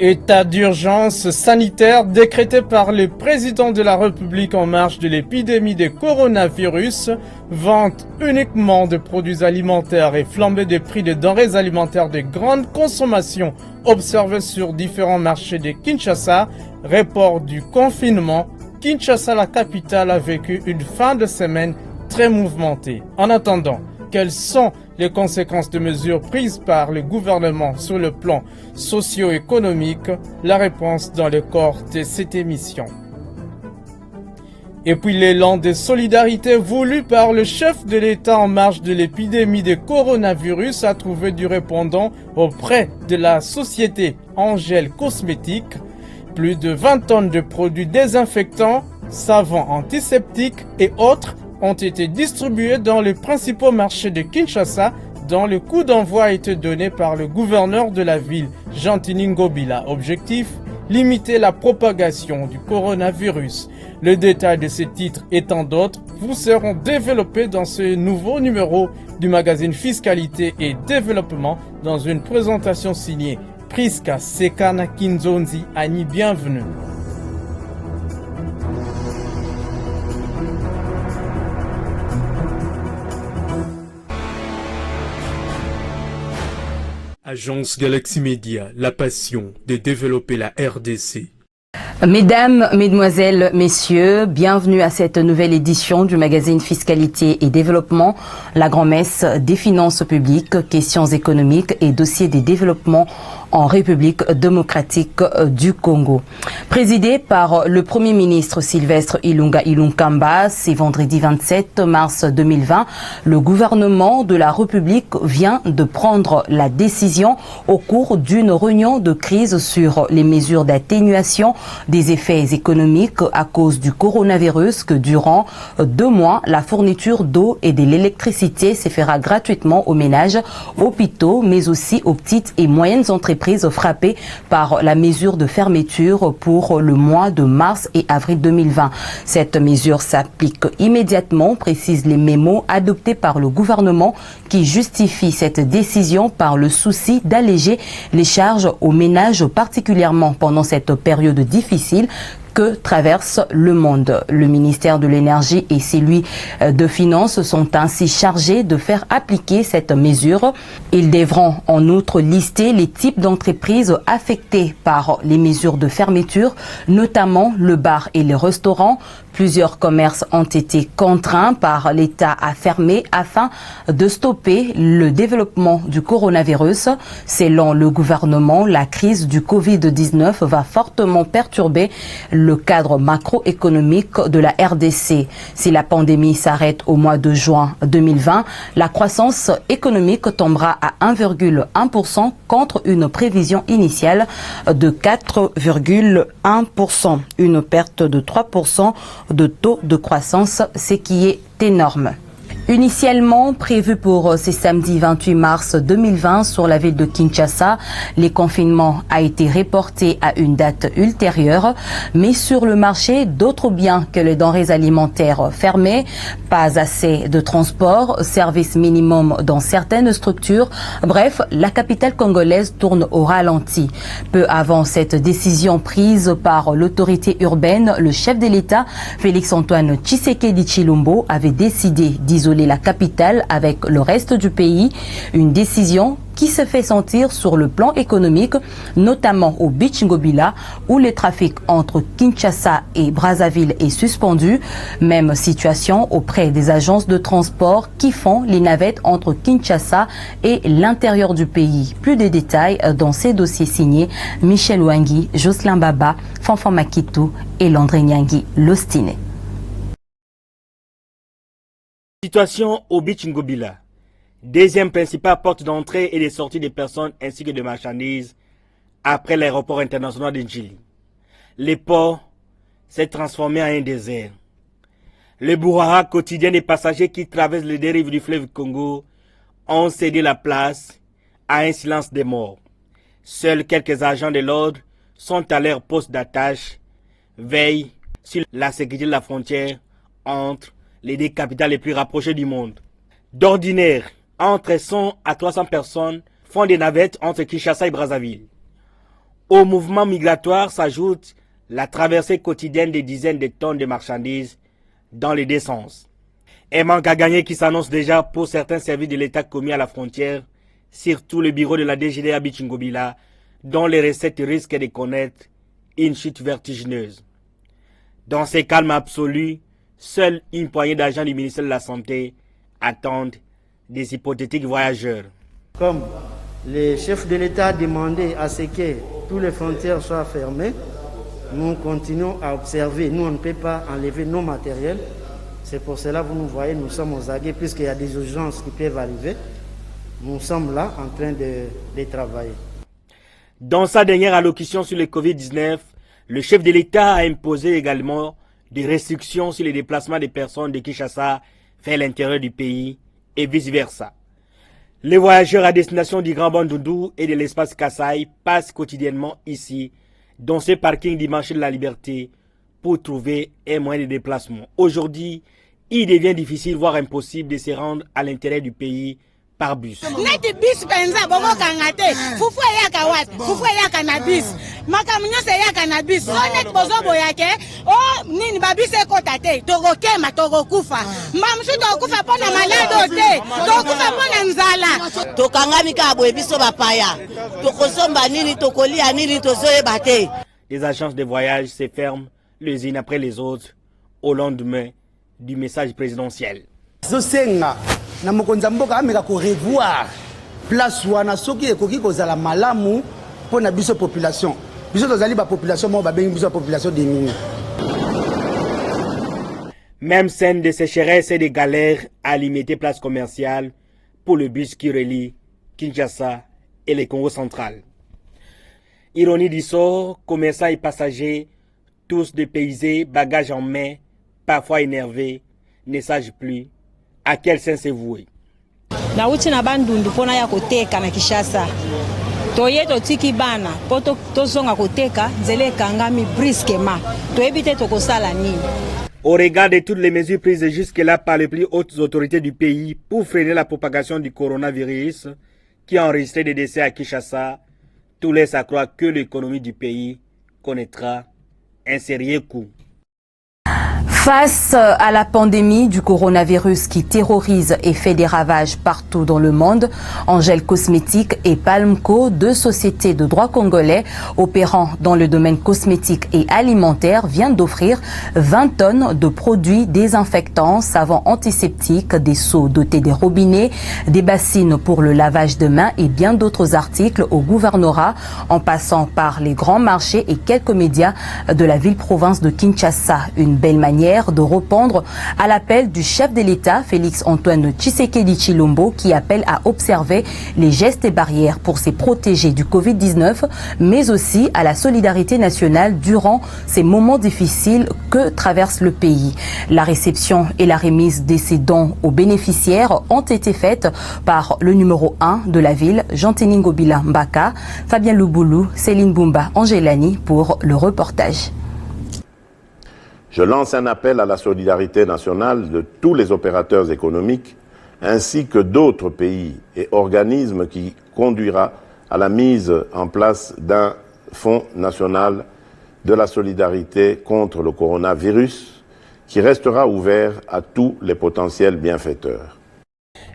État d'urgence sanitaire décrété par le président de la République en marge de l'épidémie de coronavirus, vente uniquement de produits alimentaires et flambée des prix de denrées alimentaires de grande consommation observés sur différents marchés de Kinshasa, report du confinement. Kinshasa, la capitale, a vécu une fin de semaine très mouvementée. En attendant, quelles sont les conséquences de mesures prises par le gouvernement sur le plan socio-économique? La réponse dans le corps de cette émission. Et puis l'élan de solidarité voulu par le chef de l'État en marge de l'épidémie de coronavirus a trouvé du répondant auprès de la société Angèle Cosmétiques. Plus de 20 tonnes de produits désinfectants, savons antiseptiques et autres ont été distribués dans les principaux marchés de Kinshasa, dont le coup d'envoi a été donné par le gouverneur de la ville, Jean-Tini Ngobila. Objectif, limiter la propagation du coronavirus. Le détail de ces titres et tant d'autres vous seront développés dans ce nouveau numéro du magazine Fiscalité et Développement dans une présentation signée Priska Sekana Kinzonzi Annie. Bienvenue. Agence Galaxy Media, la passion de développer la RDC. Mesdames, Mesdemoiselles, Messieurs, bienvenue à cette nouvelle édition du magazine Fiscalité et Développement, la grand-messe des finances publiques, questions économiques et dossiers des développements en République démocratique du Congo. Présidé par le Premier ministre Sylvestre Ilunga Ilunkamba, c'est vendredi 27 mars 2020, le gouvernement de la République vient de prendre la décision au cours d'une réunion de crise sur les mesures d'atténuation des effets économiques à cause du coronavirus que durant 2 mois, la fourniture d'eau et de l'électricité se fera gratuitement aux ménages, hôpitaux, mais aussi aux petites et moyennes entreprises frappées par la mesure de fermeture pour le mois de mars et avril 2020. Cette mesure s'applique immédiatement, précisent les mémos adoptés par le gouvernement qui justifie cette décision par le souci d'alléger les charges aux ménages, particulièrement pendant cette période difficile que traverse le monde. Le ministère de l'Énergie et celui de Finances sont ainsi chargés de faire appliquer cette mesure. Ils devront en outre lister les types d'entreprises affectées par les mesures de fermeture, notamment le bar et les restaurants. Plusieurs commerces ont été contraints par l'État à fermer afin de stopper le développement du coronavirus. Selon le gouvernement, la crise du Covid-19 va fortement perturber le cadre macroéconomique de la RDC. Si la pandémie s'arrête au mois de juin 2020, la croissance économique tombera à 1,1% contre une prévision initiale de 4,1%. Une perte de 3% de taux de croissance, ce qui est énorme. Initialement prévu pour ce samedi 28 mars 2020 sur la ville de Kinshasa, le confinement a été reporté à une date ultérieure, mais sur le marché, d'autres biens que les denrées alimentaires fermés, pas assez de transport, service minimum dans certaines structures. Bref, la capitale congolaise tourne au ralenti. Peu avant cette décision prise par l'autorité urbaine, le chef de l'État, Félix-Antoine Tshisekedi Tshilombo, avait décidé d'isoler la capitale avec le reste du pays, une décision qui se fait sentir sur le plan économique, notamment au Beach Ngobila, où le trafic entre Kinshasa et Brazzaville est suspendu. Même situation auprès des agences de transport qui font les navettes entre Kinshasa et l'intérieur du pays. Plus de détails dans ces dossiers signés Michel Wangi, Jocelyn Baba, Fanfan Makitou et Landré Nyangi Lostine. Situation au Beach Ngobila. Deuxième principale porte d'entrée et de sortie des personnes ainsi que de marchandises après l'aéroport international d'Ndjili. Le port s'est transformé en un désert. Le brouhaha quotidien des passagers qui traversent les dérives du fleuve Congo ont cédé la place à un silence des morts. Seuls quelques agents de l'ordre sont à leur poste d'attache, veillent sur la sécurité de la frontière entre les deux capitales les plus rapprochées du monde. D'ordinaire, entre 100 à 300 personnes font des navettes entre Kinshasa et Brazzaville. Au mouvement migratoire s'ajoute la traversée quotidienne des dizaines de tonnes de marchandises dans les deux sens. Un manque à gagner qui s'annonce déjà pour certains services de l'État commis à la frontière, surtout le bureau de la DGD à Bichi-Ngobila, dont les recettes risquent de connaître une chute vertigineuse. Dans ces calmes absolus, seule une poignée d'agents du ministère de la Santé attendent des hypothétiques voyageurs. Comme le chef de l'État a demandé à ce que toutes les frontières soient fermées, nous continuons à observer. Nous, on ne peut pas enlever nos matériels. C'est pour cela que vous nous voyez, nous sommes aux aguets, puisqu'il y a des urgences qui peuvent arriver. Nous sommes là en train de travailler. Dans sa dernière allocution sur le Covid-19, le chef de l'État a imposé également des restrictions sur les déplacements des personnes de Kinshasa vers l'intérieur du pays et vice-versa. Les voyageurs à destination du Grand Bandundu et de l'espace Kasaï passent quotidiennement ici, dans ce parking du marché de la Liberté, pour trouver un moyen de déplacement. Aujourd'hui, il devient difficile, voire impossible, de se rendre à l'intérieur du pays par bus. Les agences de voyage se ferment les unes après les autres au lendemain du message présidentiel. Na mokonza mboka ameka ko revoir place wana soki ekoki kozala malamu pona biso population biso tozali ba population mo ba bengi biso population de mini. Même scène de sécheresse et de galères à limiter place commerciale pour le bus qui relie Kinshasa et le Congo central. Ironie du sort, commerçants et passagers, tous dépaysés, bagages en main, parfois énervés, ne sachent plus à quel sens c'est voué. Na uti na bandundu pona ya koteka na Kinshasa. Toye totiki bana, poto tozonga koteka, nzele kangami brusquement. Toyebite tokosala nini. Au regard de toutes les mesures prises jusque-là par les plus hautes autorités du pays pour freiner la propagation du coronavirus, qui a enregistré des décès à Kinshasa, tout laisse à croire que l'économie du pays connaîtra un sérieux coup. Face à la pandémie du coronavirus qui terrorise et fait des ravages partout dans le monde, Angel Cosmétiques et Palmco, deux sociétés de droit congolais opérant dans le domaine cosmétique et alimentaire, viennent d'offrir 20 tonnes de produits désinfectants, savons antiseptiques, des seaux dotés des robinets, des bassines pour le lavage de mains et bien d'autres articles au gouvernorat, en passant par les grands marchés et quelques médias de la ville-province de Kinshasa. Une belle manière de répondre à l'appel du chef de l'État, Félix-Antoine Tshisekedi Tshilombo, qui appelle à observer les gestes et barrières pour se protéger du Covid-19, mais aussi à la solidarité nationale durant ces moments difficiles que traverse le pays. La réception et la remise de ces dons aux bénéficiaires ont été faites par le numéro 1 de la ville, Jean-Téning Ngobila Mbaka, Fabien Luboulou, Céline Boumba Angelani pour le reportage. Je lance un appel à la solidarité nationale de tous les opérateurs économiques ainsi que d'autres pays et organismes qui conduira à la mise en place d'un fonds national de la solidarité contre le coronavirus qui restera ouvert à tous les potentiels bienfaiteurs.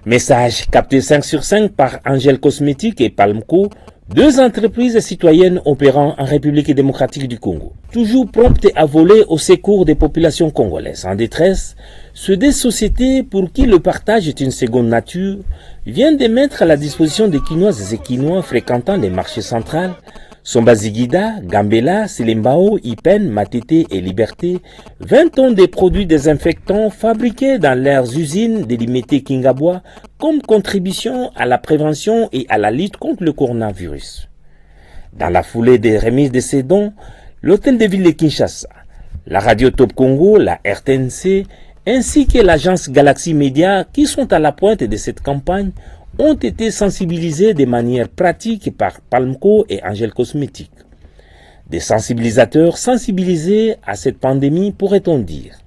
Message capté 5 sur 5 par Angel Cosmétiques et Palmco, deux entreprises citoyennes opérant en République démocratique du Congo. Toujours promptes à voler au secours des populations congolaises en détresse, ces deux sociétés pour qui le partage est une seconde nature viennent de mettre à la disposition des Kinoises et Kinois fréquentant les marchés centrales Sombazigida, Gambela, Silembao, Ipen, Matete et Liberté, 20 tonnes de produits désinfectants fabriqués dans leurs usines délimitées Kingabwa comme contribution à la prévention et à la lutte contre le coronavirus. Dans la foulée des remises de ces dons, l'hôtel de ville de Kinshasa, la radio Top Congo, la RTNC, ainsi que l'agence Galaxy Media qui sont à la pointe de cette campagne ont été sensibilisés de manière pratique par Palmco et Angel Cosmétiques. Des sensibilisateurs sensibilisés à cette pandémie, pourrait-on dire.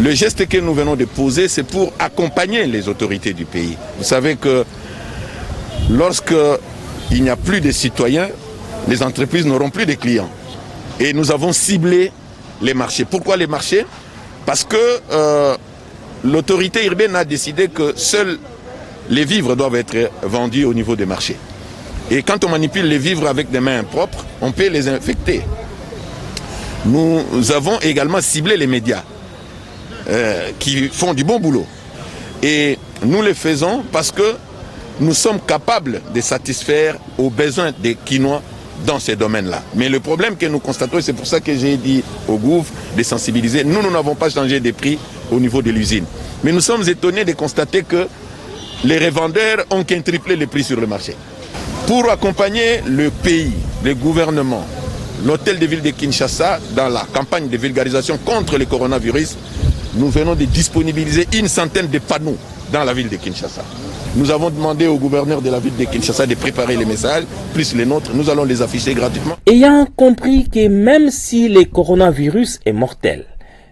Le geste que nous venons de poser, c'est pour accompagner les autorités du pays. Vous savez que lorsqu'il n'y a plus de citoyens, les entreprises n'auront plus de clients. Et nous avons ciblé les marchés. Pourquoi les marchés? Parce que l'autorité urbaine a décidé que seuls les vivres doivent être vendus au niveau des marchés. Et quand on manipule les vivres avec des mains propres, on peut les infecter. Nous avons également ciblé les médias qui font du bon boulot. Et nous le faisons parce que nous sommes capables de satisfaire aux besoins des Kinois dans ces domaines-là. Mais le problème que nous constatons, c'est pour ça que j'ai dit au gouvernement de sensibiliser, nous n'avons pas changé des prix au niveau de l'usine. Mais nous sommes étonnés de constater que les revendeurs ont quintuplé les prix sur le marché. Pour accompagner le pays, le gouvernement, l'hôtel de ville de Kinshasa, dans la campagne de vulgarisation contre le coronavirus, nous venons de disponibiliser 100 de panneaux dans la ville de Kinshasa. Nous avons demandé au gouverneur de la ville de Kinshasa de préparer les messages, plus les nôtres, nous allons les afficher gratuitement. Ayant compris que même si le coronavirus est mortel,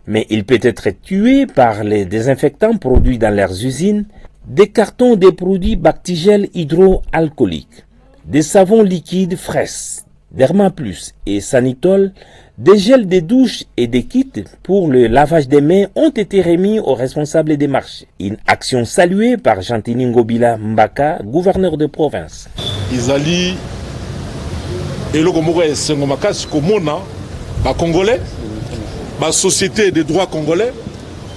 mais il peut être tué par les désinfectants produits dans leurs usines, des cartons de produits bactigel hydroalcooliques, des savons liquides Fraisse, Derma Plus et Sanitol, des gels de douche et des kits pour le lavage des mains ont été remis aux responsables des marchés. Une action saluée par Jantini Ngobila Mbaka, gouverneur de province. Izali eloko moko esengo makasi komona ba congolais ba société des droits congolais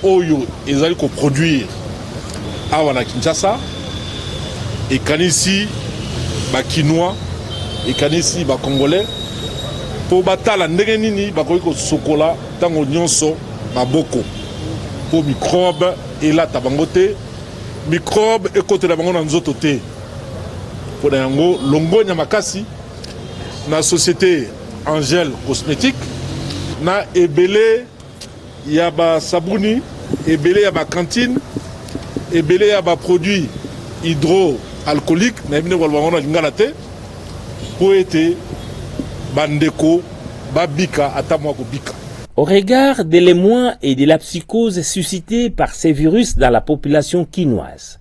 oyo ezali ko produire awa na Kinshasa ekanisi ba Kinois ekanisi ba congolais po batala ndenge nini bakoki kosokola ntango nyonso maboko po microbe elata bango te, microbe ekotela bango na nzoto te. Po na yango longonya makasi na société Angel Cosmétique na ebele ya ba sabuni, ebele ya ba cantine, ebele ya ba produit hydroalcoolique na ebine walwa ngona lingala te po ete bandeko babika atamwa ko bika. Au regard de l'émoi et de la psychose suscitée par ces virus dans la population quinoise,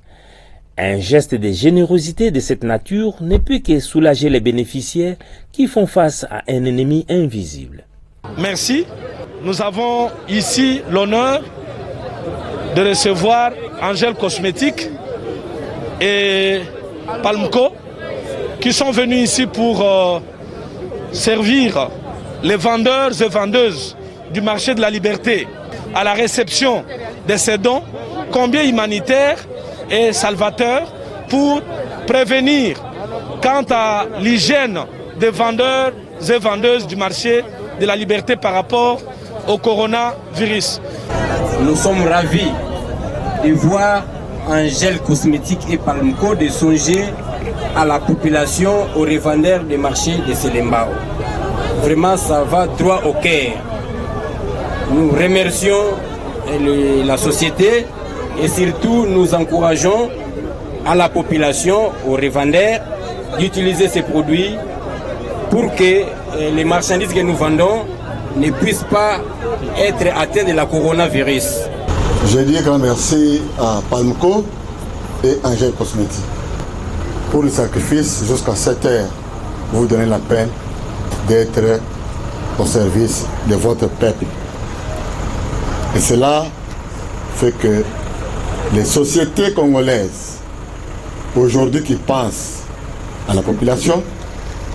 un geste de générosité de cette nature ne peut que soulager les bénéficiaires qui font face à un ennemi invisible. Merci. Nous avons ici l'honneur de recevoir Angel Cosmétique et Palmco qui sont venus ici pour servir les vendeurs et vendeuses du marché de la liberté à la réception de ces dons, combien humanitaires et salvateurs pour prévenir quant à l'hygiène des vendeurs et vendeuses du marché de la liberté par rapport au coronavirus. Nous sommes ravis de voir Angel Cosmétique et Palmco de songer à la population, aux revendeurs des marchés de Selembao. Vraiment, ça va droit au cœur. Nous remercions la société et surtout nous encourageons à la population, aux revendeurs, d'utiliser ces produits pour que les marchandises que nous vendons ne puissent pas être atteintes de la coronavirus. Je dis grand merci à Palmco et Angel Cosmétique pour le sacrifice jusqu'à 7 heures. Vous donnez la peine d'être au service de votre peuple. Et cela fait que les sociétés congolaises, aujourd'hui qui pensent à la population,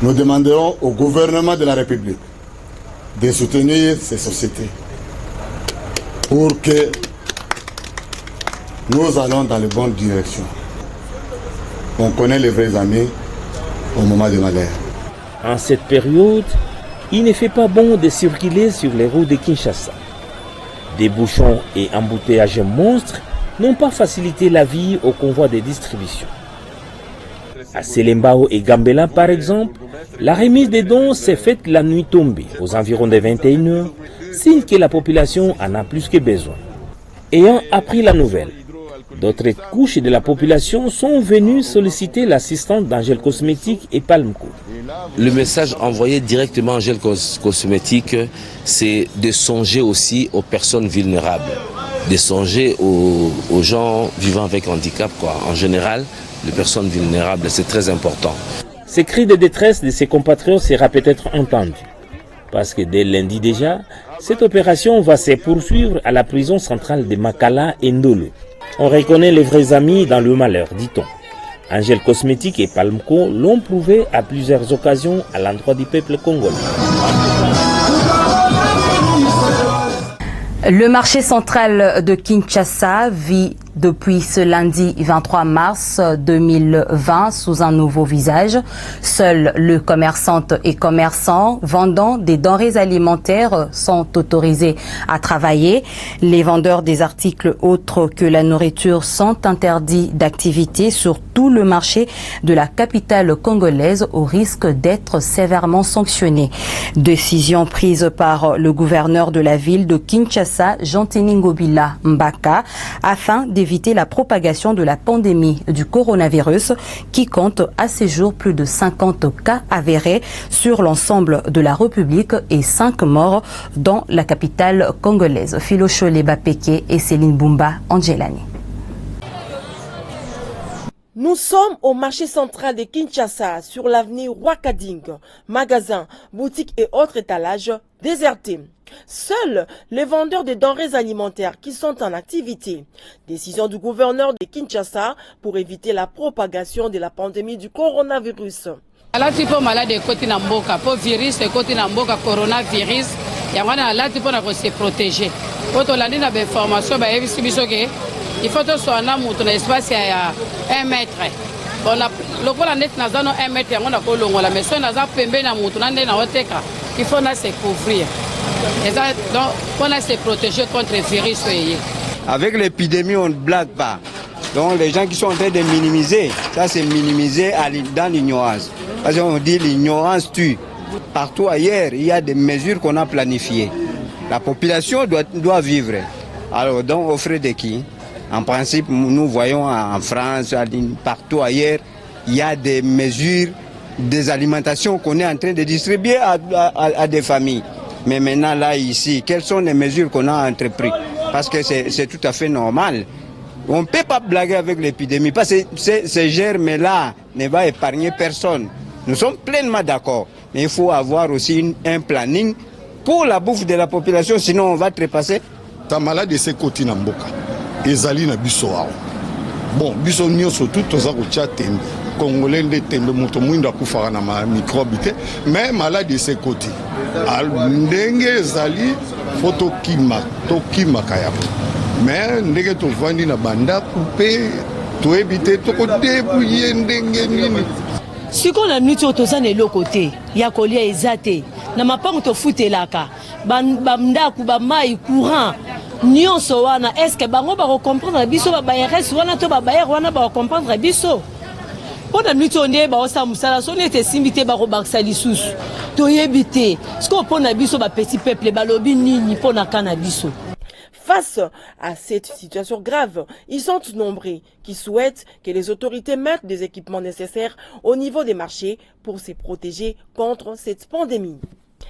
nous demanderons au gouvernement de la République de soutenir ces sociétés pour que nous allons dans la bonne direction. On connaît les vrais amis au moment du malheur. En cette période, il ne fait pas bon de circuler sur les routes de Kinshasa. Des bouchons et embouteillages monstres n'ont pas facilité la vie au convoi de distribution. À Selembao et Gambela, par exemple, la remise des dons s'est faite la nuit tombée, aux environs des 21h, signe que la population en a plus que besoin. Ayant appris la nouvelle, d'autres couches de la population sont venues solliciter l'assistance d'Angel Cosmétique et Palmco. Le message envoyé directement à Angel Cosmétique, c'est de songer aussi aux personnes vulnérables, de songer aux gens vivant avec handicap, quoi. En général, les personnes vulnérables, c'est très important. Ces cris de détresse de ses compatriotes sera peut-être entendu. Parce que dès lundi déjà, cette opération va se poursuivre à la prison centrale de Makala et Ndolo. On reconnaît les vrais amis dans le malheur, dit-on. Angel Cosmétique et Palmco l'ont prouvé à plusieurs occasions à l'endroit du peuple congolais. Le marché central de Kinshasa vit depuis ce lundi 23 mars 2020 sous un nouveau visage. Seuls les commerçantes et commerçants vendant des denrées alimentaires sont autorisés à travailler. Les vendeurs des articles autres que la nourriture sont interdits d'activité sur tout le marché de la capitale congolaise au risque d'être sévèrement sanctionnés. Décision prise par le gouverneur de la ville de Kinshasa, Jean-Tini Ngobila Mbaka, afin d'éviter la propagation de la pandémie du coronavirus qui compte à ce jour plus de 50 cas avérés sur l'ensemble de la République et 5 morts dans la capitale congolaise. Philo Choleba Peke et Céline Bumba Angelani. Nous sommes au marché central de Kinshasa, sur l'avenue Rwakading. Magasins, boutiques et autres étalages désertés. Seuls les vendeurs de denrées alimentaires qui sont en activité. Décision du gouverneur de Kinshasa pour éviter la propagation de la pandémie du coronavirus. Ala tipo malade koti na mboka po virus koti na mboka coronavirus yangwana ala tipo na ko se protéger. Poto landi na information ba evisi biso ke il faut to so na mutu na espace ya 1 mètre. Bon la lokola net na zano 1 mètre yangona ko longola mais so na za pembe na mutu na nde na oteka il faut na se couvrir. Et ça, donc, on a se protéger contre le virus. Avec l'épidémie, on ne blague pas. Donc les gens qui sont en train de minimiser, ça c'est minimiser dans l'ignorance. Parce qu'on dit l'ignorance tue. Partout ailleurs, il y a des mesures qu'on a planifiées. La population doit vivre. Alors donc offrir de qui? En principe, nous voyons en France, partout ailleurs, il y a des mesures, des alimentations qu'on est en train de distribuer à des familles. Mais maintenant, là, ici, quelles sont les mesures qu'on a entreprises? Parce que c'est tout à fait normal. On ne peut pas blaguer avec l'épidémie, parce que ces germes-là ne vont épargner personne. Nous sommes pleinement d'accord. Mais il faut avoir aussi un planning pour la bouffe de la population, sinon on va trépasser. Ta malade, c'est côté Namboka. Ezali na biso awa. Bon, biso nyonso tout toza kotia tembe. Congolais nde tembe moto mwindo akufaka na microbe te, mais malade c'est côté. Ndenge ezali foto kima kaya. Mais ndenge tovandi na banda couper to éviter to ko débouiller ndenge nini. Siko na nuti otoza na lokote ya kolia ezate na mapango to futelaka bamdaku ba mai courant nyonso wana est-ce que bango ba comprendre biso ba RS wana to ba bayer wana ba comprendre biso pona nuti onde ba osa musala so nete simbite ba ko baksa lisusu to yebite siko pona biso ba petit peuple ba lobi nini pona kana biso. Face à cette situation grave, ils sont nombreux qui souhaitent que les autorités mettent des équipements nécessaires au niveau des marchés pour se protéger contre cette pandémie.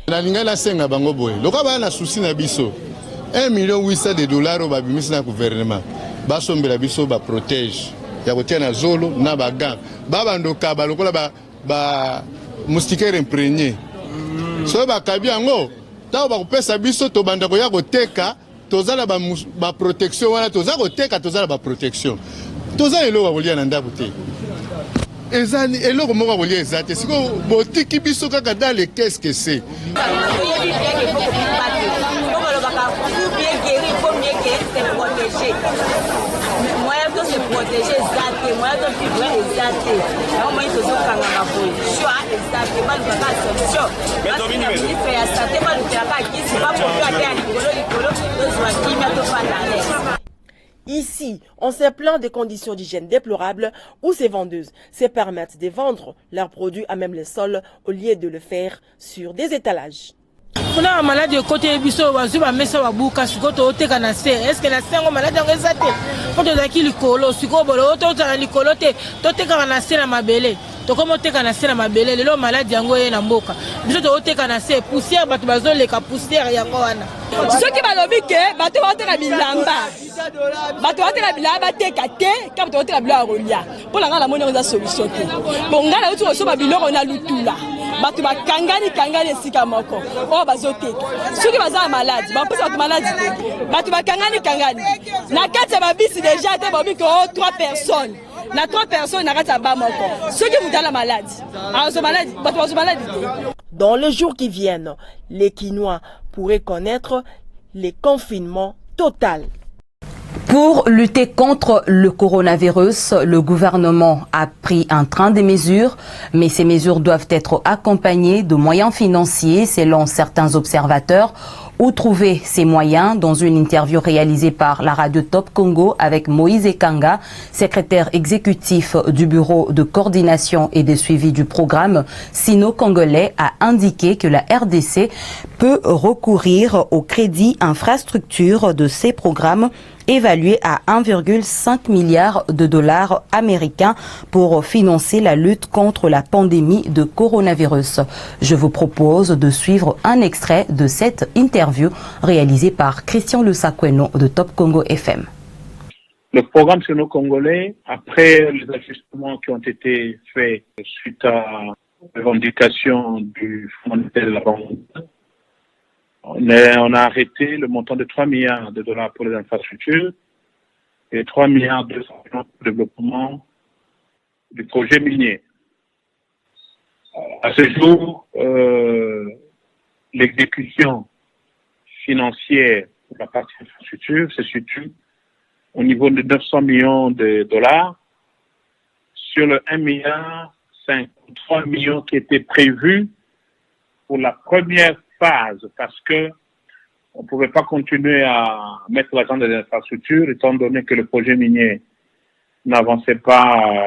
1,8 million de dollars au gouvernement. Basombela biso ba protège. Ya kotia na zolo na ba gants. Ba bandoka ba lokola ba moustiquaire imprégné. So ba kabi yango, ta ba kopesa biso to banda ko ya koteka. Tozala ba protection wana toza koteka tozala ba protection toza elo bakolia na ndako te ezali eloko moko bakolia ezate siko botiki biso kaka dans les qu'est-ce que c'est Ici, on se plaint des conditions d'hygiène déplorables où ces vendeuses se permettent de vendre leurs produits à même le sol au lieu de le faire sur des étalages. On a un malade de côté biso wazuba mesa wabuka sikoto oteka na se est-ce que la sengo malade ngezate foto za ki likolo sikobo lo to za likolo te to teka na se na mabele tokoma oteka na se na mabele lelo maladi yango ye na mboka biso tooteka na se poussière bato bazoleka poussière yango wana soki balobi ke bato baoteka bilamba bato bateka bilamba bateka te ka bato bateka biloko ya kolia mpo na ngai namoni yango eza solution te bo ngai nauti kosoba biloko na lutula bato bakangani esika moko oyo bazoteka soki baza na maladi bapesa bato maladi te bato bakangani na kati ya babisi deja te baobi ke 3 personnes na 3 personnes na kati ya ba moko soki moto ala maladi bato bazwa maladi te. Dans les jours qui viennent, les Kinois pourraient connaître les confinements total. Pour lutter contre le coronavirus, le gouvernement a pris un train de mesures, mais ces mesures doivent être accompagnées de moyens financiers, selon certains observateurs. Où trouver ces moyens? Dans une interview réalisée par la radio Top Congo avec Moïse Ekanga, secrétaire exécutif du bureau de coordination et de suivi du programme sino-congolais, a indiqué que la RDC peut recourir au crédit infrastructure de ces programmes évalué à 1,5 milliard de dollars américains pour financer la lutte contre la pandémie de coronavirus. Je vous propose de suivre un extrait de cette interview réalisée par Christian Lusakweno de Top Congo FM. Le programme sino-congolais, après les ajustements qui ont été faits suite à la revendication du Fonds monétaire de la Banque, on a arrêté le montant de 3 milliards de dollars pour les infrastructures et 3 milliards de dollars pour le développement du projet minier. À ce jour, l'exécution financière pour la partie infrastructure se situe au niveau de 900 millions de dollars sur le 1 milliard 53 millions qui était prévu pour la première phase, parce que on ne pouvait pas continuer à mettre l'argent dans les infrastructures étant donné que le projet minier n'avançait pas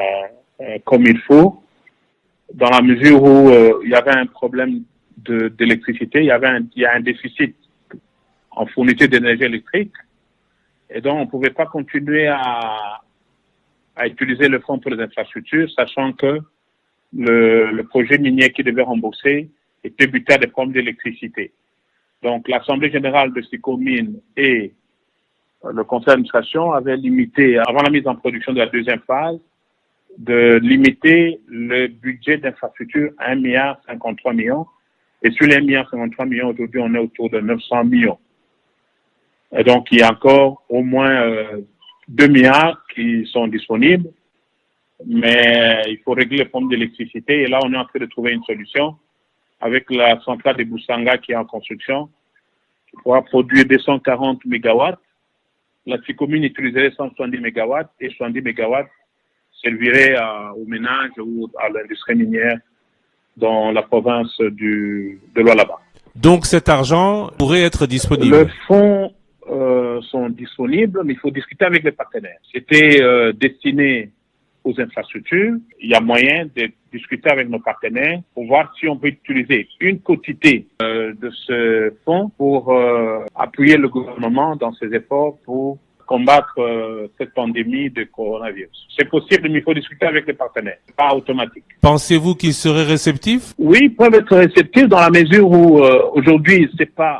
comme il faut, dans la mesure où il y avait un problème d'électricité, il y a un déficit en fourniture d'énergie électrique, et donc on ne pouvait pas continuer à utiliser le fonds pour les infrastructures, sachant que le projet minier qui devait rembourser était buté à des problèmes d'électricité. Donc l'Assemblée générale de Sicomine et le conseil d'administration avaient limité, avant la mise en production de la deuxième phase, de limiter le budget d'infrastructure à 1,53 milliard. Et sur les 1,53 milliard, aujourd'hui, on est autour de 900 millions. Et donc, il y a encore au moins 2 milliards qui sont disponibles. Mais il faut régler le problème d'électricité. Et là, on est en train de trouver une solution avec la centrale de Boussanga qui est en construction, qui pourra produire 240 MW. La Ticomine utiliserait 170 MW et 70 MW servirait aux ménages ou à l'industrie minière dans la province de Lualaba. Donc cet argent pourrait être disponible? Les fonds sont disponibles, mais il faut discuter avec les partenaires. C'était destiné aux infrastructures. Il y a moyen de discuter avec nos partenaires pour voir si on peut utiliser une quantité de ce fonds pour appuyer le gouvernement dans ses efforts pour combattre cette pandémie de coronavirus. C'est possible, mais il faut discuter avec les partenaires. C'est pas automatique. Pensez-vous qu'ils seraient réceptifs? Oui, ils peuvent être réceptifs dans la mesure où aujourd'hui,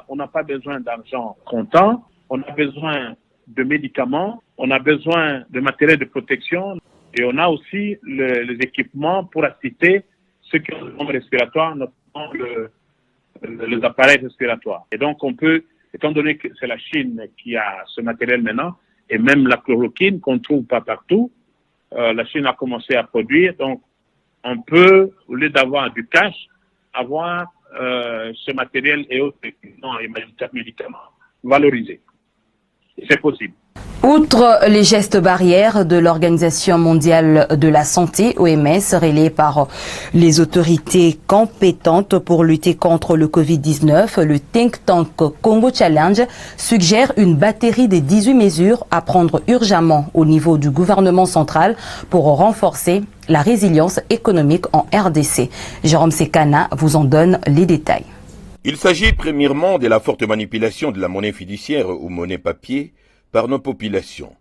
on n'a pas besoin d'argent comptant, on a besoin de médicaments, on a besoin de matériel de protection et on a aussi les équipements pour assister ceux qui ont le problème respiratoire, notamment les appareils respiratoires. Et donc on peut, étant donné que c'est la Chine qui a ce matériel maintenant, et même la chloroquine qu'on ne trouve pas partout, la Chine a commencé à produire, donc on peut, au lieu d'avoir du cash, avoir ce matériel et autres équipements et médicaments valorisés. C'est possible. Outre les gestes barrières de l'Organisation mondiale de la santé, OMS, relayés par les autorités compétentes pour lutter contre le Covid-19, le think tank Congo Challenge suggère une batterie de 18 mesures à prendre urgemment au niveau du gouvernement central pour renforcer la résilience économique en RDC. Jérôme Sekana vous en donne les détails. Il s'agit premièrement de la forte manipulation de la monnaie fiduciaire ou monnaie papier par nos populations.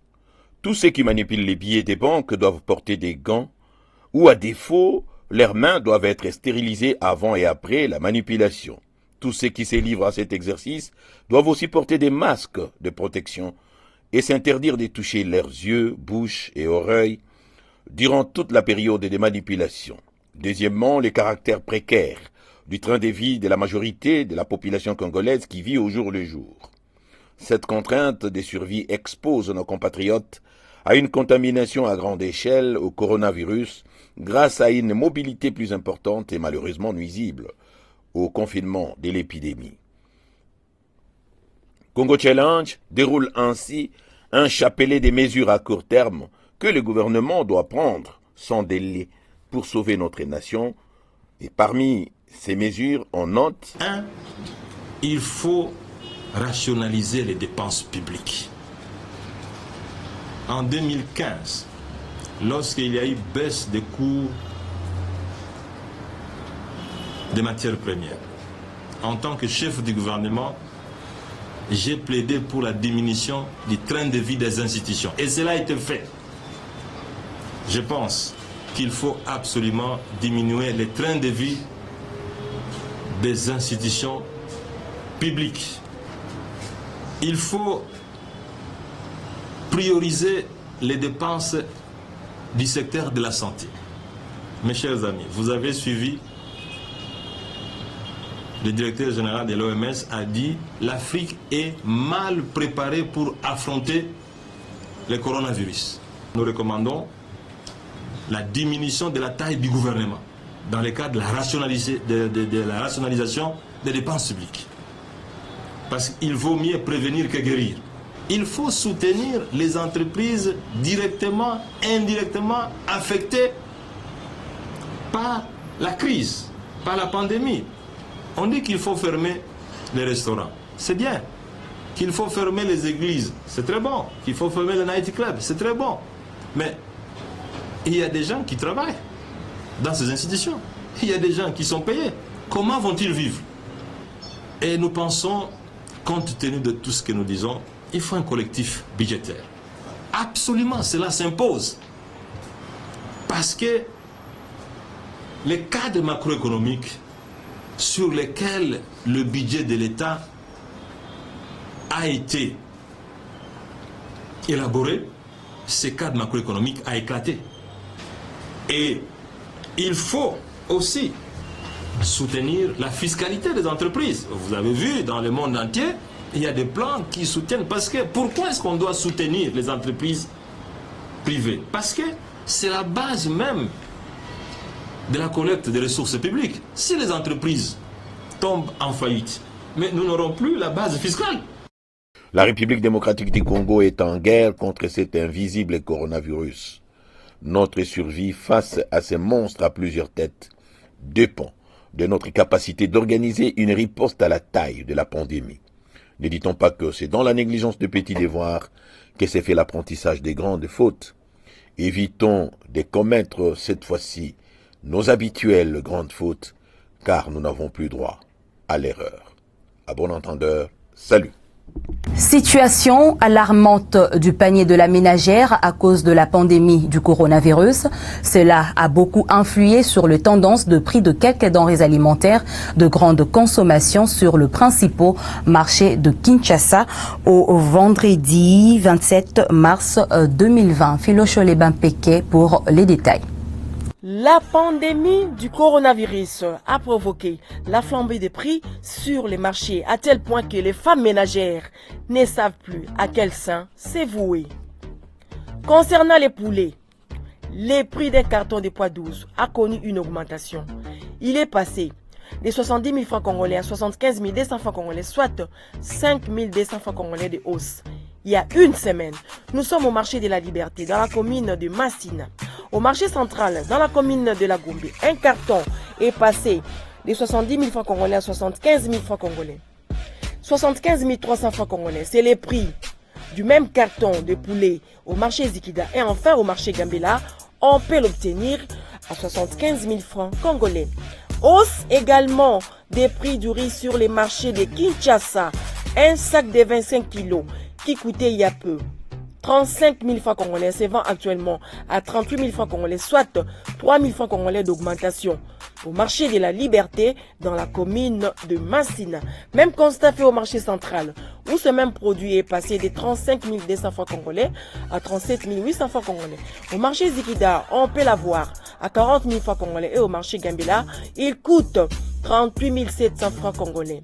Tous ceux qui manipulent les billets des banques doivent porter des gants ou à défaut leurs mains doivent être stérilisées avant et après la manipulation. Tous ceux qui se livrent à cet exercice doivent aussi porter des masques de protection et s'interdire de toucher leurs yeux, bouche et oreilles durant toute la période des manipulations. Deuxièmement, les caractères précaires du train de vie de la majorité de la population congolaise qui vit au jour le jour. Cette contrainte de survie expose nos compatriotes à une contamination à grande échelle au coronavirus grâce à une mobilité plus importante et malheureusement nuisible au confinement de l'épidémie. Congo Challenge déroule ainsi un chapelet de mesures à court terme que le gouvernement doit prendre sans délai pour sauver notre nation. Et parmi ces mesures, on note... 1. Il faut rationaliser les dépenses publiques. En 2015, lorsqu'il y a eu baisse des cours des matières premières, en tant que chef du gouvernement, j'ai plaidé pour la diminution du train de vie des institutions. Et cela a été fait. Je pense qu'il faut absolument diminuer le train de vie des institutions publiques. Il faut prioriser les dépenses du secteur de la santé. Mes chers amis, vous avez suivi, le directeur général de l'OMS a dit « L'Afrique est mal préparée pour affronter le coronavirus ». Nous recommandons la diminution de la taille du gouvernement dans le cadre de la rationalisation des dépenses publiques. Parce qu'il vaut mieux prévenir que guérir. Il faut soutenir les entreprises directement, indirectement affectées par la crise, par la pandémie. On dit qu'il faut fermer les restaurants. C'est bien. Qu'il faut fermer les églises. C'est très bon. Qu'il faut fermer les nightclubs. C'est très bon. Mais il y a des gens qui travaillent dans ces institutions. Il y a des gens qui sont payés. Comment vont-ils vivre? Et nous pensons, compte tenu de tout ce que nous disons, il faut un collectif budgétaire. Absolument, cela s'impose. Parce que les cadres macroéconomiques sur lesquels le budget de l'État a été élaboré, ces cadres macroéconomiques a éclaté. Et il faut aussi soutenir la fiscalité des entreprises. Vous avez vu, dans le monde entier, il y a des plans qui soutiennent. Parce que, pourquoi est-ce qu'on doit soutenir les entreprises privées? Parce que c'est la base même de la collecte des ressources publiques. Si les entreprises tombent en faillite, mais nous n'aurons plus la base fiscale. La République démocratique du Congo est en guerre contre cet invisible coronavirus. Notre survie face à ces monstres à plusieurs têtes dépend de notre capacité d'organiser une riposte à la taille de la pandémie. Ne dit-on pas que c'est dans la négligence de petits devoirs que s'est fait l'apprentissage des grandes fautes? Évitons de commettre cette fois-ci nos habituelles grandes fautes, car nous n'avons plus droit à l'erreur. À bon entendeur, salut. Situation alarmante du panier de la ménagère à cause de la pandémie du coronavirus. Cela a beaucoup influé sur les tendances de prix de quelques denrées alimentaires de grande consommation sur le principal marché de Kinshasa au vendredi 27 mars 2020. Philo Choleban-Peke pour les détails. La pandémie du coronavirus a provoqué la flambée des prix sur les marchés à tel point que les femmes ménagères ne savent plus à quel sein se vouer. Concernant les poulets, le prix d'un carton de poids 12 a connu une augmentation. Il est passé de 70 000 francs congolais à 75 200 francs congolais, soit 5 200 francs congolais de hausse. Il y a une semaine, nous sommes au marché de la Liberté, dans la commune de Massina. Au marché central, dans la commune de la Gombe, un carton est passé de 70 000 francs congolais à 75 000 francs congolais. 75 300 francs congolais, c'est le prix du même carton de poulet au marché Zikida. Et enfin, au marché Gambela, on peut l'obtenir à 75 000 francs congolais. Hausse également des prix du riz sur les marchés de Kinshasa. Un sac de 25 kilos qui coûtait il y a peu 35 000 francs congolais se vend actuellement à 38 000 francs congolais, soit 3 000 francs congolais d'augmentation. Au marché de la Liberté, dans la commune de Massina. Même constat fait au marché central, où ce même produit est passé de 35 200 francs congolais à 37 800 francs congolais. Au marché Zikida, on peut l'avoir à 40 000 francs congolais et au marché Gambela, il coûte 38 700 francs congolais.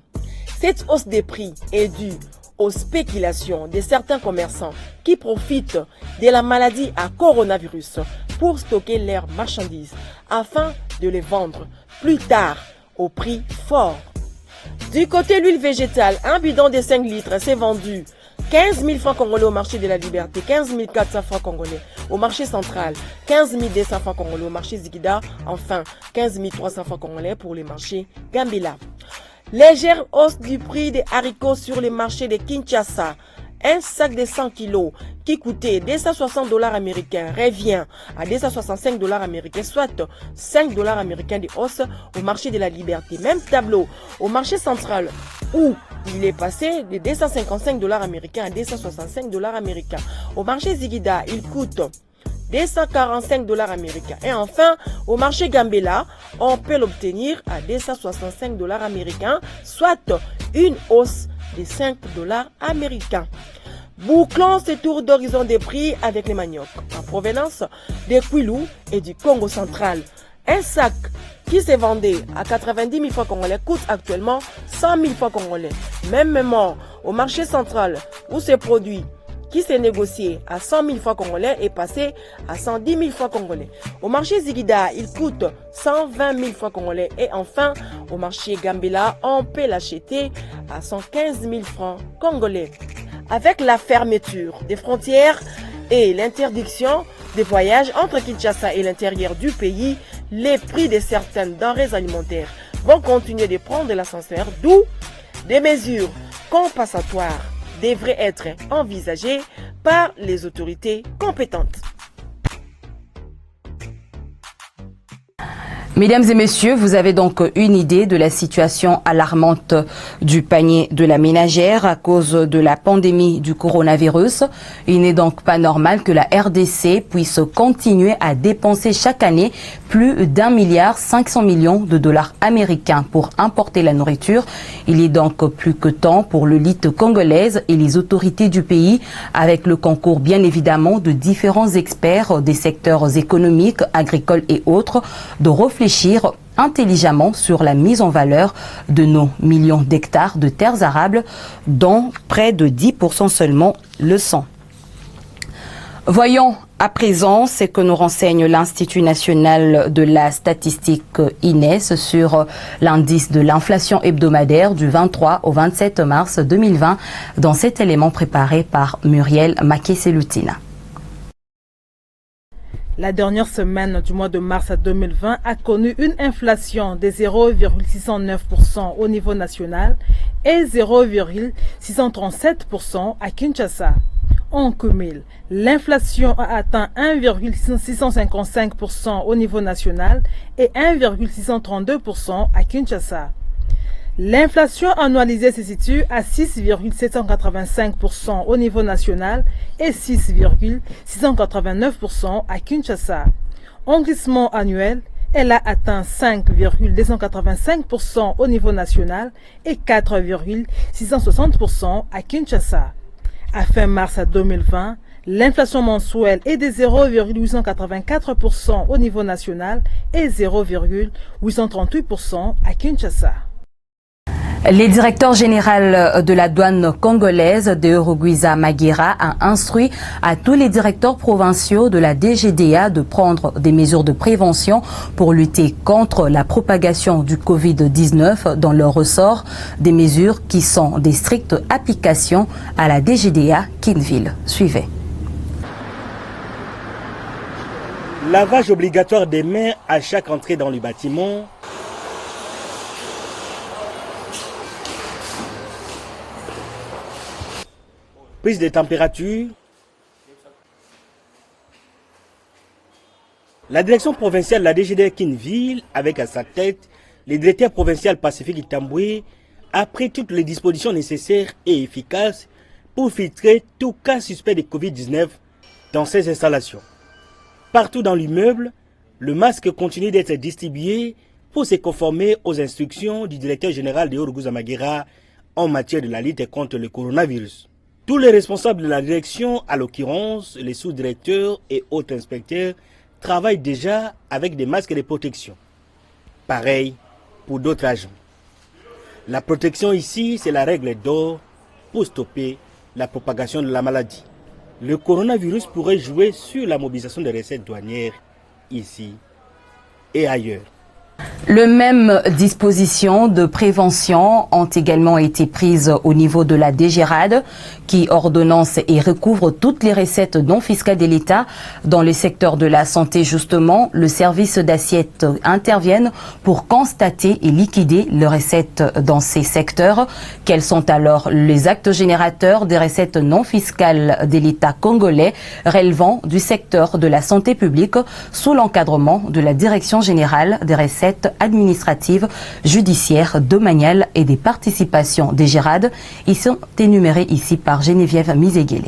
Cette hausse des prix est due aux spéculations de certains commerçants qui profitent de la maladie à coronavirus pour stocker leurs marchandises afin de les vendre plus tard au prix fort. Du côté l'huile végétale, un bidon de 5 litres s'est vendu 15 000 francs congolais au marché de la Liberté, 15 400 francs congolais au marché central, 15 200 francs congolais au marché Zikida, enfin 15 300 francs congolais pour les marchés Gambela. Légère hausse du prix des haricots sur les marchés de Kinshasa. Un sac de 100 kg qui coûtait 260 $ américains revient à 265 $ américains, soit 5 $ américains de hausse au marché de la Liberté. Même tableau au marché central où il est passé de 255 $ américains à 265 $ américains. Au marché Zikida, il coûte 245 $ américains. Et enfin, au marché Gambela, on peut l'obtenir à 265 $ américains, soit une hausse de 5 $ américains. Bouclons ce tour d'horizon des prix avec les maniocs en provenance des Kwilu et du Congo central. Un sac qui se vendait à 90 000 francs congolais coûte actuellement 100 000 francs congolais. Mêmement, au marché central où ces produits qui s'est négocié à 100 000 francs congolais est passé à 110 000 francs congolais. Au marché Zikida, il coûte 120 000 francs congolais. Et enfin, au marché Gambela, on peut l'acheter à 115 000 francs congolais. Avec la fermeture des frontières et l'interdiction des voyages entre Kinshasa et l'intérieur du pays, les prix de certaines denrées alimentaires vont continuer de prendre l'ascenseur, d'où des mesures compensatoires devrait être envisagée par les autorités compétentes. Mesdames et messieurs, vous avez donc une idée de la situation alarmante du panier de la ménagère à cause de la pandémie du coronavirus. Il n'est donc pas normal que la RDC puisse continuer à dépenser chaque année plus d'1,5 milliard de dollars américains pour importer la nourriture. Il est donc plus que temps pour l'élite congolaise et les autorités du pays, avec le concours bien évidemment de différents experts des secteurs économiques, agricoles et autres, de réfléchir intelligemment sur la mise en valeur de nos millions d'hectares de terres arables, dont près de 10% seulement le sont. Voyons à présent ce que nous renseigne l'Institut national de la statistique INES sur l'indice de l'inflation hebdomadaire du 23 au 27 mars 2020 dans cet élément préparé par Muriel Maké-Seloutina. La dernière semaine du mois de mars 2020 a connu une inflation de 0,609% au niveau national et 0,637% à Kinshasa. En cumul, l'inflation a atteint 1,655% au niveau national et 1,632% à Kinshasa. L'inflation annualisée se situe à 6,785% au niveau national et 6,689% à Kinshasa. En glissement annuel, elle a atteint 5,285% au niveau national et 4,660% à Kinshasa. À fin mars 2020, l'inflation mensuelle est de 0,884% au niveau national et 0,838% à Kinshasa. Les directeurs généraux de la douane congolaise de Rugwiza Magira a instruit à tous les directeurs provinciaux de la DGDA de prendre des mesures de prévention pour lutter contre la propagation du Covid-19 dans leur ressort, des mesures qui sont des strictes applications à la DGDA Kinville. Suivez. Lavage obligatoire des mains à chaque entrée dans le bâtiment. Prise de température. La direction provinciale de la DGDA Kinville, avec à sa tête le directeur provincial Pacifique Itamboué, a pris toutes les dispositions nécessaires et efficaces pour filtrer tout cas suspect de Covid-19 dans ces installations. Partout dans l'immeuble, le masque continue d'être distribué pour se conformer aux instructions du directeur général de Orguzamagira en matière de la lutte contre le coronavirus. Tous les responsables de la direction, à l'occurrence les sous-directeurs et autres inspecteurs, travaillent déjà avec des masques de protection. Pareil pour d'autres agents. La protection ici, c'est la règle d'or pour stopper la propagation de la maladie. Le coronavirus pourrait jouer sur la mobilisation des recettes douanières ici et ailleurs. Les mêmes dispositions de prévention ont également été prises au niveau de la DGRAD, qui ordonnance et recouvre toutes les recettes non fiscales de l'État. Dans le secteur de la santé, justement, le service d'assiette intervient pour constater et liquider les recettes dans ces secteurs. Quels sont alors les actes générateurs des recettes non fiscales de l'État congolais relevant du secteur de la santé publique sous l'encadrement de la Direction générale des recettes administratives, judiciaires, domaniales et des participations des GERAD. Ils sont énumérés ici par Geneviève Mizeguele.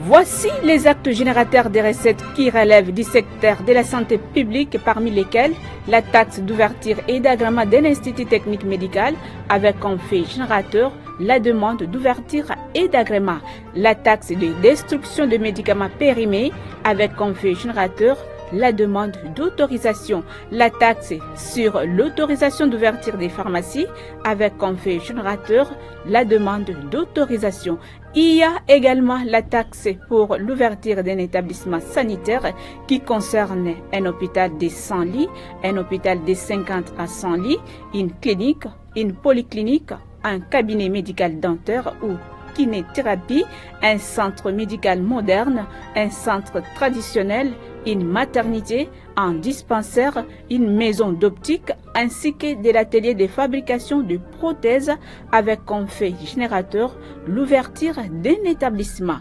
Voici les actes générateurs des recettes qui relèvent du secteur de la santé publique, parmi lesquels la taxe d'ouverture et d'agrément d'un institut technique médical avec comme fait générateur la demande d'ouverture et d'agrément, la taxe de destruction de médicaments périmés avec comme fait générateur la demande d'autorisation, la taxe sur l'autorisation d'ouverture des pharmacies avec comme fait générateur la demande d'autorisation. Il y a également la taxe pour l'ouverture d'un établissement sanitaire qui concerne un hôpital de 100 lits, un hôpital de 50 à 100 lits, une clinique, une polyclinique, un cabinet médical dentaire ou kinéthérapie, un centre médical moderne, un centre traditionnel, une maternité, un dispensaire, une maison d'optique ainsi que de l'atelier de fabrication de prothèses avec comme fait générateur l'ouverture d'un établissement.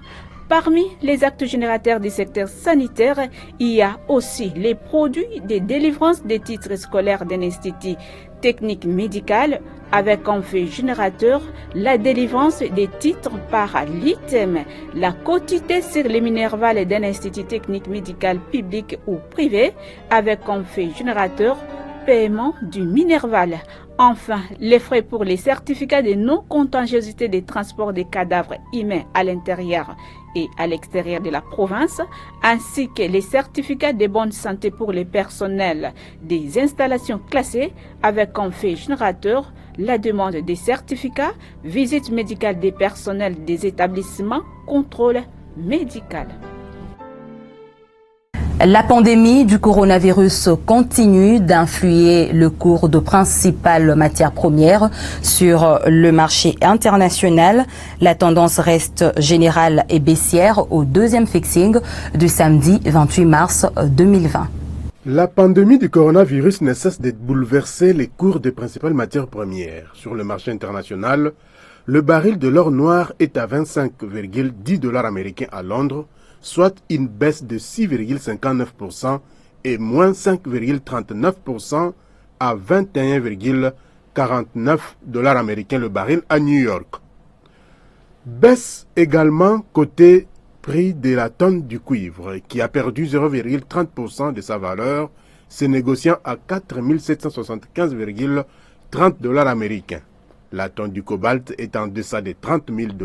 Parmi les actes générateurs du secteur sanitaire, il y a aussi les produits de délivrance des titres scolaires d'un institut technique médical avec comme fait générateur la délivrance des titres par l'item, la quotité sur les minervales d'un institut technique médical public ou privé avec comme fait générateur paiement du minerval. Enfin, les frais pour les certificats de non-contagiosité des transports des cadavres humains à l'intérieur et à l'extérieur de la province, ainsi que les certificats de bonne santé pour les personnels des installations classées avec comme fait générateur la demande des certificats, visite médicale des personnels des établissements, contrôle médical. La pandémie du coronavirus continue d'influer le cours de principales matières premières sur le marché international. La tendance reste générale et baissière au deuxième fixing du samedi 28 mars 2020. La pandémie du coronavirus ne cesse de bouleverser les cours des principales matières premières. Sur le marché international, le baril de l'or noir est à 25,10 $ américains à Londres, soit une baisse de 6,59% et moins 5,39% à 21,49 $ américains le baril à New York. Baisse également côté prix de la tonne du cuivre qui a perdu 0,30% de sa valeur, se négociant à 4 775,30 $ américains. La tonne du cobalt est en deçà de 30 000 $,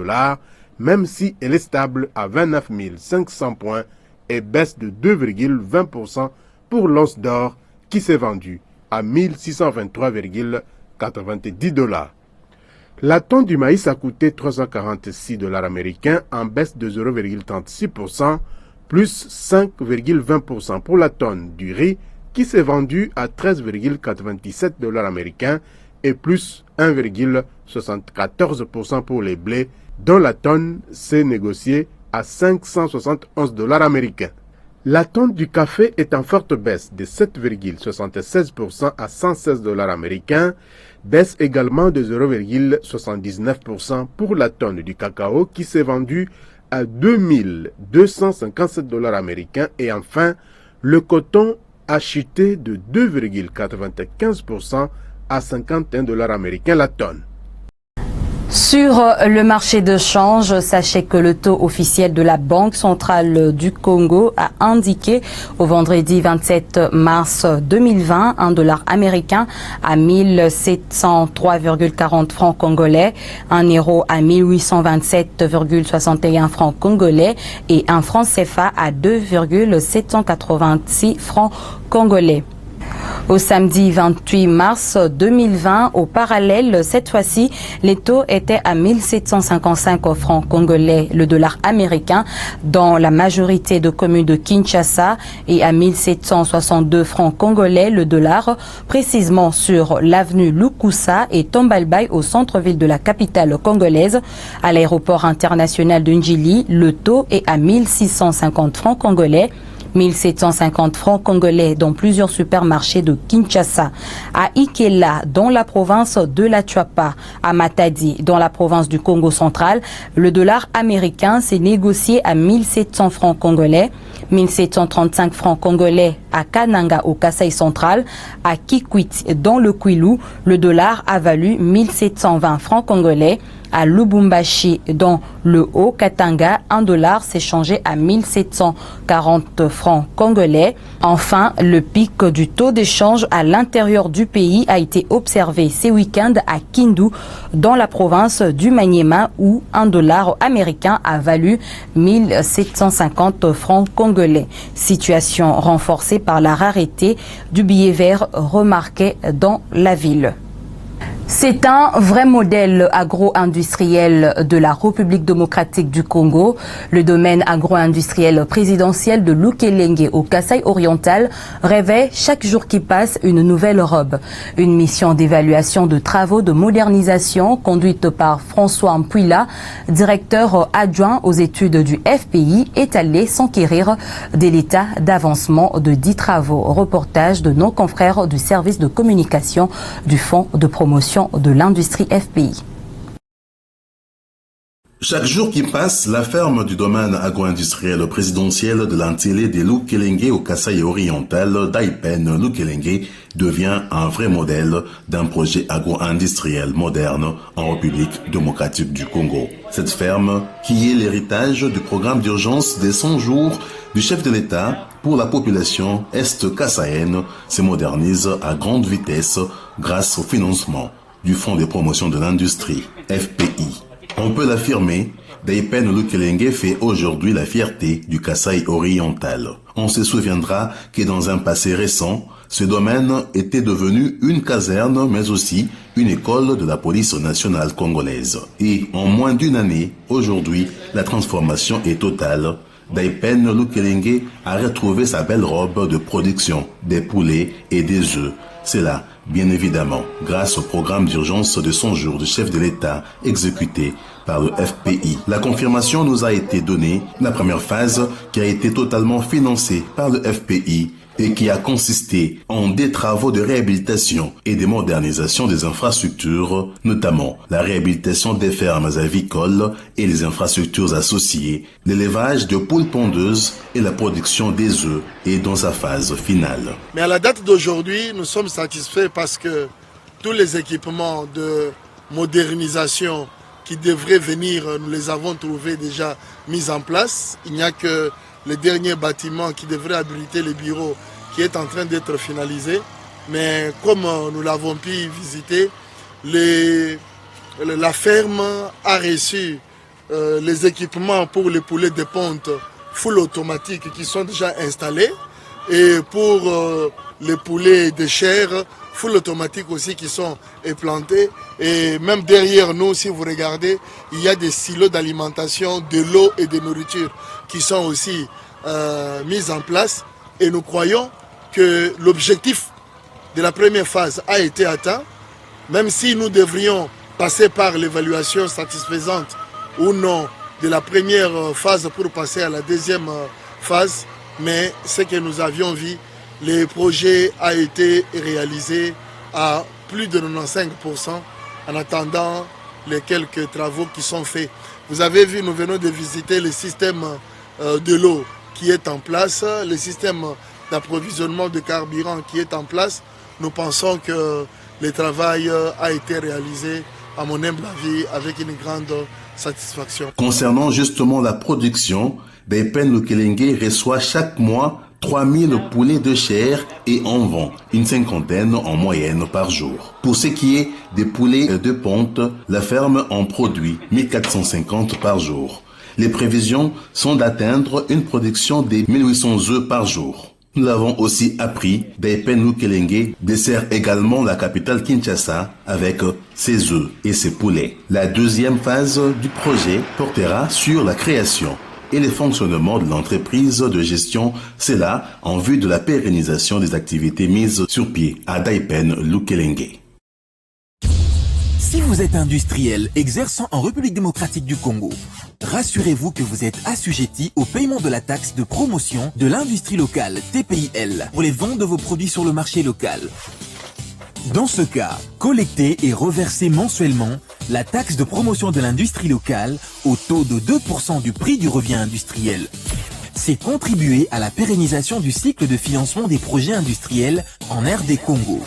même si elle est stable à 29 500 points et baisse de 2,20% pour l'once d'or qui s'est vendue à 1623,90 $. La tonne du maïs a coûté 346 $ américains en baisse de 0,36%, plus 5,20% pour la tonne du riz qui s'est vendue à 13,97 $ américains et plus 1,74% pour les blés dont la tonne s'est négociée à 571 $ américains. La tonne du café est en forte baisse de 7,76% à 116 $ américains, baisse également de 0,79% pour la tonne du cacao qui s'est vendue à 2257 $ américains et enfin, le coton a chuté de 2,95% à 51 $ américains la tonne. Sur le marché de change, sachez que le taux officiel de la Banque centrale du Congo a indiqué au vendredi 27 mars 2020 un dollar américain à 1703,40 francs congolais, un euro à 1827,61 francs congolais et un franc CFA à 2,786 francs congolais. Au samedi 28 mars 2020, au parallèle, cette fois-ci, les taux étaient à 1755 francs congolais le dollar américain dans la majorité de communes de Kinshasa et à 1762 francs congolais le dollar, précisément sur l'avenue Lukusa et Tombalbaye au centre-ville de la capitale congolaise. À l'aéroport international de Njili, le taux est à 1650 francs congolais. 1750 francs congolais dans plusieurs supermarchés de Kinshasa, à Ikela dans la province de la Chuapa, à Matadi dans la province du Congo central, le dollar américain s'est négocié à 1700 francs congolais, 1735 francs congolais à Kananga au Kasaï central, à Kikwit dans le Kwilu, le dollar a valu 1720 francs congolais. À Lubumbashi, dans le Haut-Katanga, un dollar s'est changé à 1740 francs congolais. Enfin, le pic du taux d'échange à l'intérieur du pays a été observé ce week-end à Kindu, dans la province du Maniema, où un dollar américain a valu 1750 francs congolais. Situation renforcée par la rareté du billet vert remarqué dans la ville. C'est un vrai modèle agro-industriel de la République démocratique du Congo. Le domaine agro-industriel présidentiel de Lukelenge au Kasaï oriental revêt chaque jour qui passe une nouvelle robe. Une mission d'évaluation de travaux de modernisation conduite par François Mpuila, directeur adjoint aux études du FPI, est allée s'enquérir de l'état d'avancement de 10 travaux. Reportage de nos confrères du service de communication du Fonds de promotion de l'industrie FPI. Chaque jour qui passe, la ferme du domaine agro-industriel présidentiel de l'Antillé de Lukelenge au Kasaï oriental d'Aipen Lukelenge devient un vrai modèle d'un projet agro-industriel moderne en République démocratique du Congo. Cette ferme, qui est l'héritage du programme d'urgence des 100 jours du chef de l'État pour la population est-kassaïenne, se modernise à grande vitesse grâce au financement du Fonds de promotion de l'industrie, FPI. On peut l'affirmer, Daipen Lukelenge fait aujourd'hui la fierté du Kasaï oriental. On se souviendra que dans un passé récent, ce domaine était devenu une caserne, mais aussi une école de la police nationale congolaise. Et en moins d'une année, aujourd'hui, la transformation est totale. Daipen Lukelenge a retrouvé sa belle robe de production, des poulets et des œufs. C'est là, bien évidemment, grâce au programme d'urgence de 100 jours du chef de l'État exécuté par le FPI. La confirmation nous a été donnée, la première phase qui a été totalement financée par le FPI et qui a consisté en des travaux de réhabilitation et de modernisation des infrastructures, notamment la réhabilitation des fermes avicoles et les infrastructures associées, l'élevage de poules pondeuses et la production des œufs est dans sa phase finale. Mais à la date d'aujourd'hui, nous sommes satisfaits parce que tous les équipements de modernisation qui devraient venir, nous les avons trouvés déjà mis en place. Il n'y a que le dernier bâtiment qui devrait abriter les bureaux qui est en train d'être finalisé. Mais comme nous l'avons pu visiter, la ferme a reçu les équipements pour les poulets de ponte full automatique qui sont déjà installés. Et pour les poulets de chair, full automatique aussi qui sont implantés. Et même derrière nous, si vous regardez, il y a des silos d'alimentation, de l'eau et de nourriture qui sont aussi mis en place. Et nous croyons que l'objectif de la première phase a été atteint, même si nous devrions passer par l'évaluation satisfaisante ou non de la première phase pour passer à la deuxième phase. Mais ce que nous avions vu, le projet a été réalisé à plus de 95% en attendant les quelques travaux qui sont faits. Vous avez vu, nous venons de visiter le système de l'eau qui est en place, le système d'approvisionnement de carburant qui est en place. Nous pensons que le travail a été réalisé à mon humble avis, avec une grande satisfaction. Concernant justement la production, Daipen Lukelenge reçoit chaque mois 3000 poulets de chair et en vend une cinquantaine en moyenne par jour. Pour ce qui est des poulets de ponte, la ferme en produit 1450 par jour. Les prévisions sont d'atteindre une production de 1800 œufs par jour. Nous l'avons aussi appris, Daipen Lukelenge dessert également la capitale Kinshasa avec ses œufs et ses poulets. La deuxième phase du projet portera sur la création et le fonctionnement de l'entreprise de gestion, c'est là en vue de la pérennisation des activités mises sur pied à Daipen Lukelenge. Si vous êtes industriel exerçant en République démocratique du Congo, rassurez-vous que vous êtes assujetti au paiement de la taxe de promotion de l'industrie locale TPIL pour les ventes de vos produits sur le marché local. Dans ce cas, collectez et reversez mensuellement la taxe de promotion de l'industrie locale au taux de 2% du prix du revient industriel. C'est contribuer à la pérennisation du cycle de financement des projets industriels en RD Congo.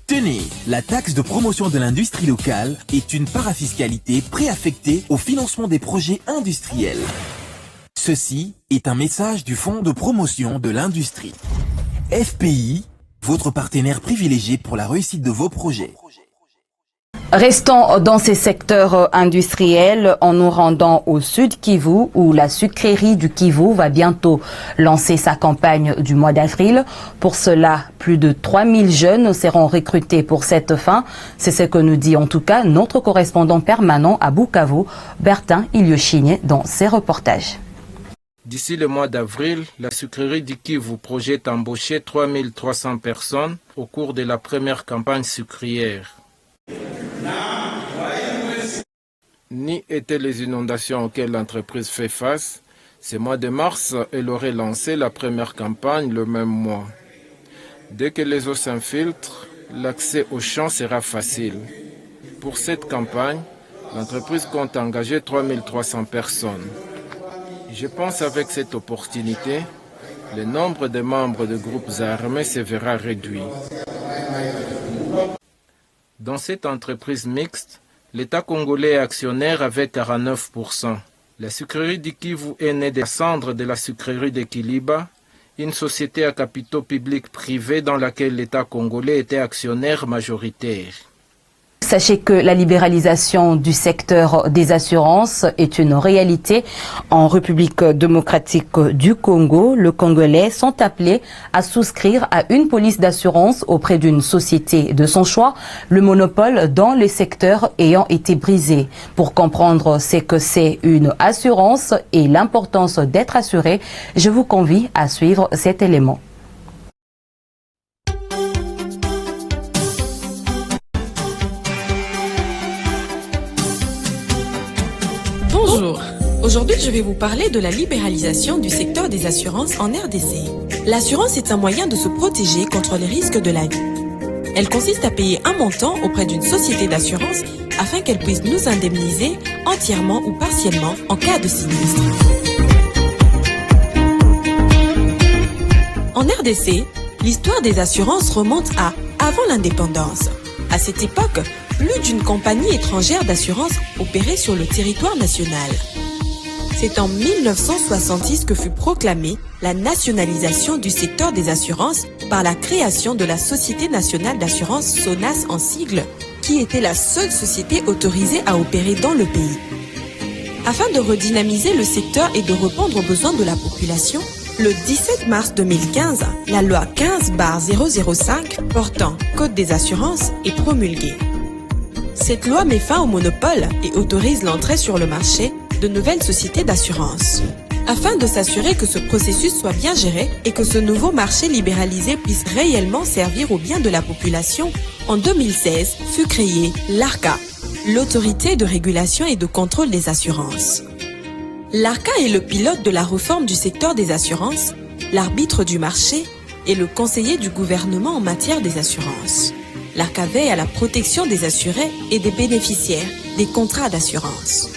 Tenez, la taxe de promotion de l'industrie locale est une parafiscalité préaffectée au financement des projets industriels. Ceci est un message du Fonds de promotion de l'industrie. FPI, votre partenaire privilégié pour la réussite de vos projets. Restons dans ces secteurs industriels en nous rendant au Sud Kivu où la sucrerie du Kivu va bientôt lancer sa campagne du mois d'avril. Pour cela, plus de 3000 jeunes seront recrutés pour cette fin. C'est ce que nous dit en tout cas notre correspondant permanent à Bukavu, Bertin Iliochine, dans ses reportages. D'ici le mois d'avril, la sucrerie du Kivu projette embaucher 3300 personnes au cours de la première campagne sucrière. Ni étaient les inondations auxquelles l'entreprise fait face, ce mois de mars, elle aurait lancé la première campagne le même mois. Dès que les eaux s'infiltrent, l'accès aux champs sera facile. Pour cette campagne, l'entreprise compte engager 3300 personnes. Je pense avec cette opportunité, le nombre de membres de groupes armés se verra réduit. Dans cette entreprise mixte, l'État congolais est actionnaire avec 49%. La sucrerie du Kivu est née des cendres de la sucrerie de Kiliba, une société à capitaux publics privés dans laquelle l'État congolais était actionnaire majoritaire. Sachez que la libéralisation du secteur des assurances est une réalité en République démocratique du Congo. Les Congolais sont appelés à souscrire à une police d'assurance auprès d'une société de son choix, le monopole dans le secteur ayant été brisé. Pour comprendre ce que c'est une assurance et l'importance d'être assuré, je vous convie à suivre cet élément. Bonjour, aujourd'hui je vais vous parler de la libéralisation du secteur des assurances en RDC. L'assurance est un moyen de se protéger contre les risques de la vie. Elle consiste à payer un montant auprès d'une société d'assurance afin qu'elle puisse nous indemniser entièrement ou partiellement en cas de sinistre. En RDC, l'histoire des assurances remonte à avant l'indépendance. À cette époque, plus d'une compagnie étrangère d'assurance opérait sur le territoire national. C'est en 1966 que fut proclamée la nationalisation du secteur des assurances par la création de la Société nationale d'assurance SONAS en sigle, qui était la seule société autorisée à opérer dans le pays. Afin de redynamiser le secteur et de répondre aux besoins de la population, le 17 mars 2015, la loi 15/005 portant Code des assurances est promulguée. Cette loi met fin au monopole et autorise l'entrée sur le marché de nouvelles sociétés d'assurance. Afin de s'assurer que ce processus soit bien géré et que ce nouveau marché libéralisé puisse réellement servir au bien de la population, en 2016 fut créée l'ARCA, l'Autorité de régulation et de contrôle des assurances. L'ARCA est le pilote de la réforme du secteur des assurances, l'arbitre du marché et le conseiller du gouvernement en matière des assurances. L'ARCA veille à la protection des assurés et des bénéficiaires des contrats d'assurance.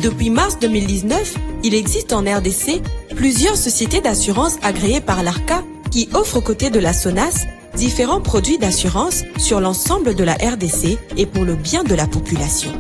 Depuis mars 2019, il existe en RDC plusieurs sociétés d'assurance agréées par l'ARCA qui offrent aux côtés de la SONAS différents produits d'assurance sur l'ensemble de la RDC et pour le bien de la population.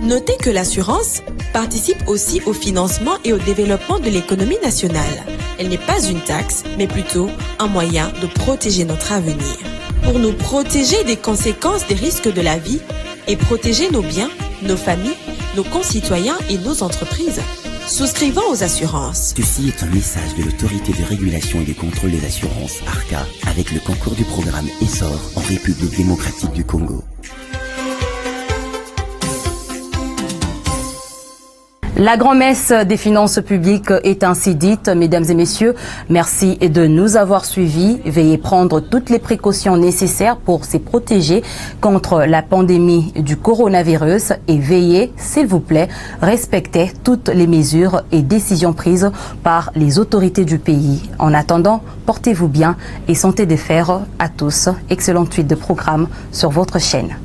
Notez que l'assurance participe aussi au financement et au développement de l'économie nationale. Elle n'est pas une taxe, mais plutôt un moyen de protéger notre avenir. Pour nous protéger des conséquences des risques de la vie et protéger nos biens, nos familles, nos concitoyens et nos entreprises, souscrivons aux assurances. Ceci est un message de l'autorité de régulation et de contrôle des assurances, ARCA, avec le concours du programme ESSOR en République démocratique du Congo. La grand-messe des finances publiques est ainsi dite. Mesdames et messieurs, merci de nous avoir suivis. Veuillez prendre toutes les précautions nécessaires pour se protéger contre la pandémie du coronavirus et veillez, s'il vous plaît, respecter toutes les mesures et décisions prises par les autorités du pays. En attendant, portez-vous bien et santé de fer à tous. Excellente suite de programme sur votre chaîne.